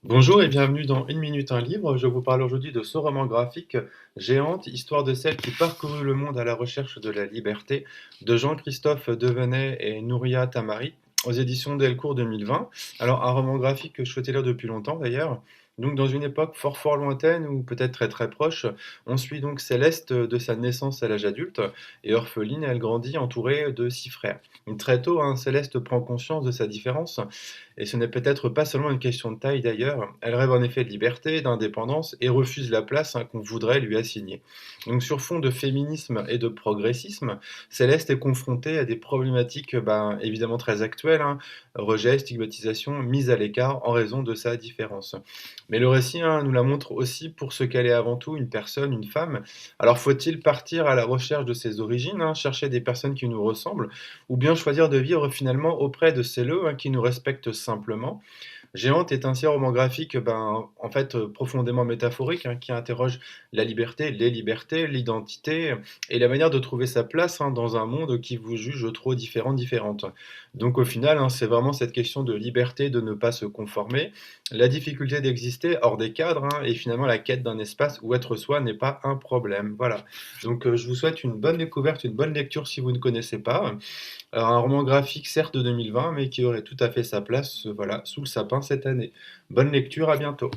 Bonjour et bienvenue dans Une minute un livre. Je vous parle aujourd'hui de ce roman graphique Géante, histoire de celle qui parcourut le monde à la recherche de la liberté de Jean-Christophe Devenay et Nouria Tamari aux éditions Delcourt 2020. Alors un roman graphique que je souhaitais lire depuis longtemps d'ailleurs. Donc dans une époque fort lointaine ou peut-être très proche, on suit donc Céleste de sa naissance à l'âge adulte et orpheline, elle grandit entourée de 6 frères. Donc, très tôt, hein, Céleste prend conscience de sa différence et ce n'est peut-être pas seulement une question de taille d'ailleurs, elle rêve en effet de liberté, d'indépendance et refuse la place qu'on voudrait lui assigner. Donc sur fond de féminisme et de progressisme, Céleste est confrontée à des problématiques évidemment très actuelles, hein, rejet, stigmatisation, mise à l'écart en raison de sa différence. Mais le récit nous la montre aussi pour ce qu'elle est avant tout, une personne, une femme. Alors faut-il partir à la recherche de ses origines, hein, chercher des personnes qui nous ressemblent, ou bien choisir de vivre finalement auprès de celles qui nous respectent simplement. Géante est ainsi un roman graphique, en fait, profondément métaphorique, hein, qui interroge la liberté, les libertés, l'identité et la manière de trouver sa place, hein, dans un monde qui vous juge trop différentes. Donc au final, hein, c'est vraiment cette question de liberté, de ne pas se conformer, la difficulté d'exister hors des cadres, hein, et finalement la quête d'un espace où être soi n'est pas un problème. Voilà. Donc je vous souhaite une bonne découverte, une bonne lecture si vous ne connaissez pas. Alors un roman graphique certes de 2020, mais qui aurait tout à fait sa place, voilà, sous le sapin cette année. Bonne lecture, à bientôt.